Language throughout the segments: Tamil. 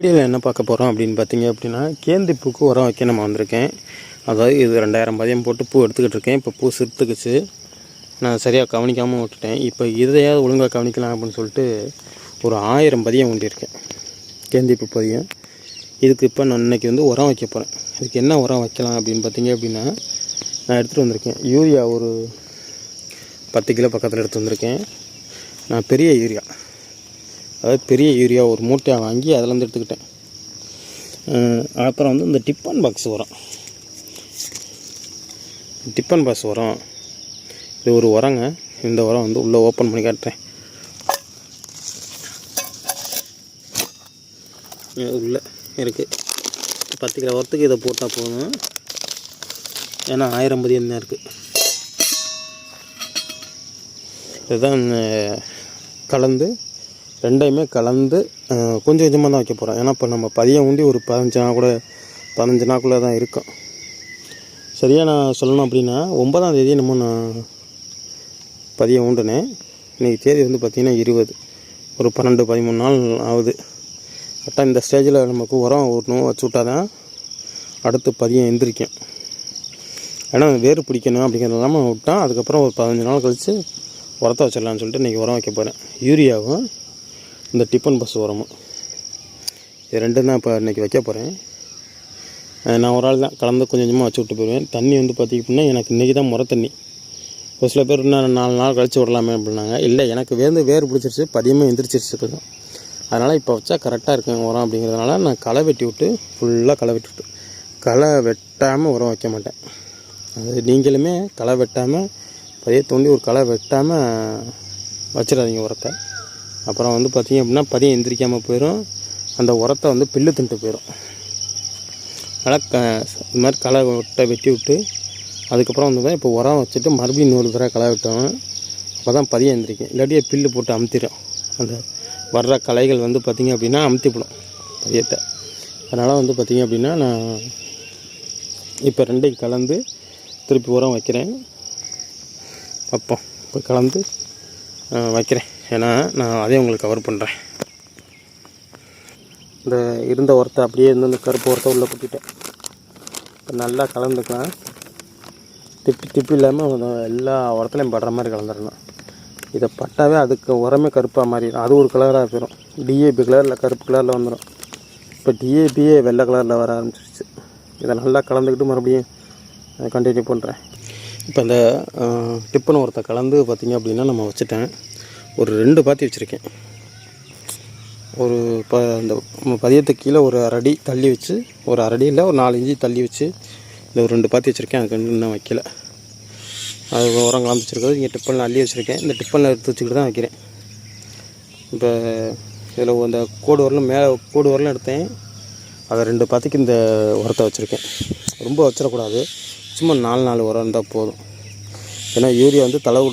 வீடியோவில் என்ன பார்க்க போகிறோம் அப்படின்னு பார்த்தீங்க அப்படின்னா, கேந்தி பூக்கு உரம் வைக்க நம்ம வந்திருக்கேன். அதாவது இது 2000 பதியம் போட்டு பூ எடுத்துக்கிட்டு இருக்கேன். இப்போ பூ சிறுத்துக்குச்சு. நான் சரியாக கவனிக்காமல் விட்டுட்டேன். இப்போ இதையாவது ஒழுங்காக கவனிக்கலாம் அப்படின்னு சொல்லிட்டு ஒரு 1000 பதியம் ஊண்டியிருக்கேன், கேந்தி பூ பதியம். இதுக்கு இப்போ நான் இன்றைக்கி வந்து உரம் வைக்க போகிறேன். இதுக்கு என்ன உரம் வைக்கலாம் அப்படின்னு பார்த்தீங்க அப்படின்னா, நான் எடுத்துகிட்டு வந்திருக்கேன் யூரியா ஒரு 10 கிலோ பக்கத்தில் எடுத்து வந்திருக்கேன். நான் பெரிய யூரியா, அதாவது பெரிய யூரியா ஒரு மூட்டையாக வாங்கி அதிலேருந்து எடுத்துக்கிட்டேன். அப்புறம் வந்து இந்த டிஃபன் பாக்ஸ் உரம், டிஃபன் பாக்ஸ் உரம் இது ஒரு உரங்க. இந்த உரம் வந்து உள்ளே ஓப்பன் பண்ணி காட்டுறேன். உள்ளே இருக்குது 10 கிலோ உரத்துக்கு இதை போட்டால் போதும். ஏன்னா 1000 பதியம் தான் இருக்குது. இதுதான் கலந்து ரெண்டையுமே கலந்து கொஞ்சம் கொஞ்சமாக தான் வைக்க போகிறோம். ஏன்னா இப்போ நம்ம பதியம் ஊண்டி ஒரு 15 நாளுக்குள்ளே தான் இருக்கும். சரியாக நான் சொல்லணும் அப்படின்னா 9ஆம் தேதி நம்ம நான் பதியம் ஊண்டினேன். இன்றைக்கி தேதி வந்து பார்த்திங்கன்னா 20, ஒரு 12-13 நாள் ஆகுது. கரெக்டாக இந்த ஸ்டேஜில் நமக்கு உரம் ஊட்டணும், வச்சு விட்டால் தான் அடுத்து பதியம் எந்திரிக்கும். ஏன்னா வேறு பிடிக்கணும் அப்படிங்கிறதெல்லாம் விட்டால் அதுக்கப்புறம் ஒரு 15 நாள் கழித்து உரத்தை வச்சிடலான்னு சொல்லிட்டு இன்றைக்கி உரம் வைக்க போகிறேன். யூரியாவும் இந்த டிஃபன் பஸ் உரமும் இது ரெண்டும் தான் இப்போ இன்றைக்கி வைக்க போகிறேன். நான் ஒரு ஆள் தான் கலந்து கொஞ்சம் கொஞ்சமாக வச்சு விட்டு போயிடுவேன். தண்ணி வந்து பார்த்திங்கன்னா எனக்கு இன்றைக்கி தான் முறை தண்ணி. ஒரு சில பேர் இன்னும் 4 நாள் கழித்து விடலாமே அப்படின்னாங்க. இல்லை, எனக்கு வேறு பிடிச்சிருச்சு, பதியமாக எந்திரிச்சிருச்சு இப்போ தான். அதனால் இப்போ வச்சா கரெக்டாக இருக்குங்க உரம் அப்படிங்கிறதுனால நான் களை வெட்டி விட்டு ஃபுல்லாக களை வெட்டி விட்டு, களை வெட்டாமல் உரம் வைக்க மாட்டேன். அது நீங்களுமே களை வெட்டாமல் பதிய தோண்டி ஒரு களை வெட்டாமல் வச்சிடாதீங்க உரத்தை. அப்புறம் வந்து பார்த்திங்க அப்படின்னா பதியம் எந்திரிக்காமல் போயிடும், அந்த உரத்தை வந்து பில்லு தின்ட்டு போயிடும். அதனால் இது மாதிரி களை வெட்டி விட்டு அதுக்கப்புறம் வந்து தான் இப்போ உரம் வச்சுட்டு மறுபடியும் 100 தடவை களை வெட்டோம். அப்போ தான் பதியம் எந்திரிக்கும். இல்லாட்டியே பில்லு போட்டு அமுத்திடும். அந்த வர்ற களைகள் வந்து பார்த்திங்க அப்படின்னா அமுத்திவிடும் பதியத்தை. அதனால் வந்து பார்த்திங்க அப்படின்னா நான் இப்போ ரெண்டையும் கலந்து திருப்பி உரம் வைக்கிறேன். அப்போ இப்போ கலந்து வைக்கிறேன். ஏன்னா நான் அதே உங்களுக்கு கவர் பண்ணுறேன். இந்த இருந்த உரத்தை அப்படியே இருந்து இந்த கருப்பு உரத்தை உள்ளே கொட்டிட்டேன். இப்போ நல்லா கலந்துக்கலாம். திப்பி இல்லாமல் எல்லா உரத்துலையும் படுற மாதிரி கலந்துடணும். இதை பட்டாவே அதுக்கு உரமே கருப்பாக மாறிடும். அது ஒரு கலராக போயிடும். டிஏபி கலரில் கருப்பு கலரில் வந்துடும். இப்போ டிஏபியே வெள்ளை கலரில் வர ஆரம்பிச்சிருச்சு. இதை நல்லா கலந்துக்கிட்டு மறுபடியும் கண்டினியூ பண்ணுறேன். இப்போ இந்த டிப்பன் உரத்தை கலந்து பார்த்திங்க அப்படின்னா நம்ம வச்சுட்டேன். ஒரு 2 பாத்தி வச்சுருக்கேன். ஒரு இந்த பதியத்துக்கு கீழே ஒரு 1/2 அடி தள்ளி வச்சு, ஒரு 1/2 அடி இல்லை, ஒரு 4 இன்ச்சு தள்ளி வச்சு இந்த ஒரு 2 பாத்தி வச்சுருக்கேன். அதுக்கு இன்னும் வைக்கல. அது உரம் கலந்து வச்சுருக்கிறது இங்கே டிப்பனில் அள்ளி வச்சுருக்கேன். இந்த டிப்பனில் எடுத்து வச்சுக்கிட்டு தான் வைக்கிறேன். இப்போ இதில் இந்த கோடு வரலும் எடுத்தேன். அதை 2 பாத்திக்கு இந்த உரத்தை வச்சுருக்கேன். ரொம்ப வச்சிடக்கூடாது, சும்மா 4 உரம் இருந்தால் போதும். ஏன்னா யூரியா வந்து தளவு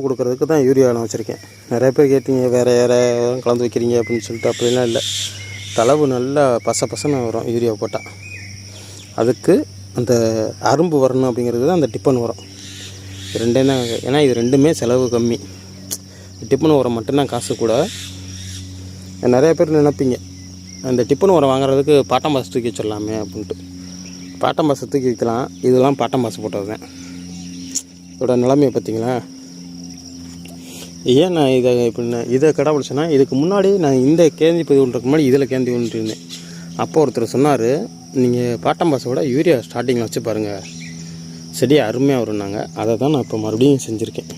கொடுக்கறதுக்கு தான் யூரியா நான் வச்சுருக்கேன். நிறைய பேர் கேட்டீங்க வேறு கலந்து வைக்கிறீங்க அப்படின்னு சொல்லிட்டு. அப்படிலாம் இல்லை, தளவு நல்லா பசன்னு வரும் யூரியா போட்டால். அதுக்கு அந்த அரும்பு வரணும் அப்படிங்கிறது தான் அந்த டிப்பன் உரம். ரெண்டே தான். ஏன்னா இது ரெண்டுமே செலவு கம்மி. டிப்பன் உரம் மட்டும்தான் காசு கூட. நிறைய பேர் நினைப்பீங்க அந்த டிப்பன் உரம் வாங்குறதுக்கு பாட்டம் பாசு தூக்கி வச்சிடலாமே அப்படின்ட்டு. பாட்டம் பாசை தூக்கி வைக்கலாம். இதெல்லாம் பாட்டம் பாசு போட்டது தான். இதோட நிலைமையை பார்த்தீங்களா? ஏன் நான் இதை கடைப்பிடிச்சேன்னா, இதுக்கு முன்னாடி நான் இந்த கேந்தி பதிவு ஒன்றுக்கு முன்னாடி இதில் கேந்தி ஒன்றிருந்தேன். அப்போ ஒருத்தர் சொன்னார், நீங்கள் பாட்டம் பாசை விட யூரியா ஸ்டார்டிங்கில் வச்சு பாருங்கள், செடி அருமையாக வரும்னாங்க. அதை தான் நான் இப்போ மறுபடியும் செஞ்சுருக்கேன்.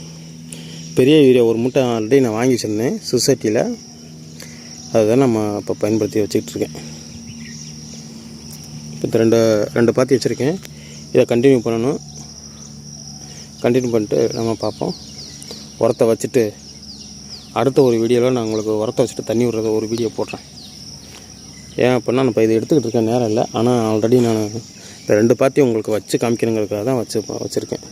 பெரிய யூரியா ஒரு மூட்டை ஆல்ரெடி நான் வாங்கி வச்சுருந்தேன் சொசைட்டியில். அதை தான் நம்ம இப்போ பயன்படுத்தி வச்சுக்கிட்டு இருக்கேன். இப்போ 2 பாத்தி வச்சுருக்கேன். இதை கண்டினியூ பண்ணணும். கண்டினியூ பண்ணிட்டு நம்ம பார்ப்போம். உரத்தை வச்சுட்டு அடுத்த ஒரு வீடியோவில் நான் உங்களுக்கு உரத்தை வச்சுட்டு தண்ணி விடுறத ஒரு வீடியோ போடுறேன். ஏன் அப்படின்னா நான் இப்போ இதை எடுத்துக்கிட்டு இருக்க நேரம் இல்லை. ஆனால் ஆல்ரெடி நான் இந்த 2 பாத்தி உங்களுக்கு வச்சு காமிக்கணுங்கிறதுக்காக தான் வச்சுருக்கேன்.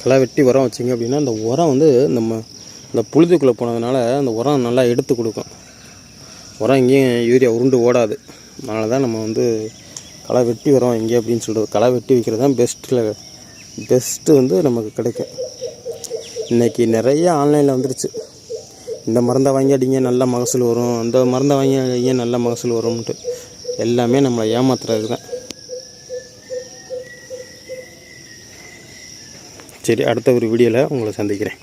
களை வெட்டி உரம் வச்சிங்க அப்படின்னா அந்த உரம் வந்து இந்த புழுதுக்குள்ளே போனதுனால அந்த உரம் நல்லா எடுத்து கொடுக்கும். உரம் எங்கேயும் யூரியா உருண்டு ஓடாது. அதனால தான் நம்ம வந்து களை வெட்டி வரோம் இங்கே அப்படின்னு சொல்லிட்டு களை வெட்டி வைக்கிறது தான் பெஸ்ட்டு வந்து நமக்கு கிடைக்கும். இன்றைக்கி நிறைய ஆன்லைனில் வந்துருச்சு. இந்த மருந்தை வாங்கி அடிங்க நல்ல மகசூல் வரும், அந்த மருந்தை வாங்கி அடிங்க நல்ல மகசூல் வரும்ன்ட்டு எல்லாமே நம்மளை ஏமாத்துறது தான். சரி, அடுத்த ஒரு வீடியோவில் உங்களை சந்திக்கிறேன்.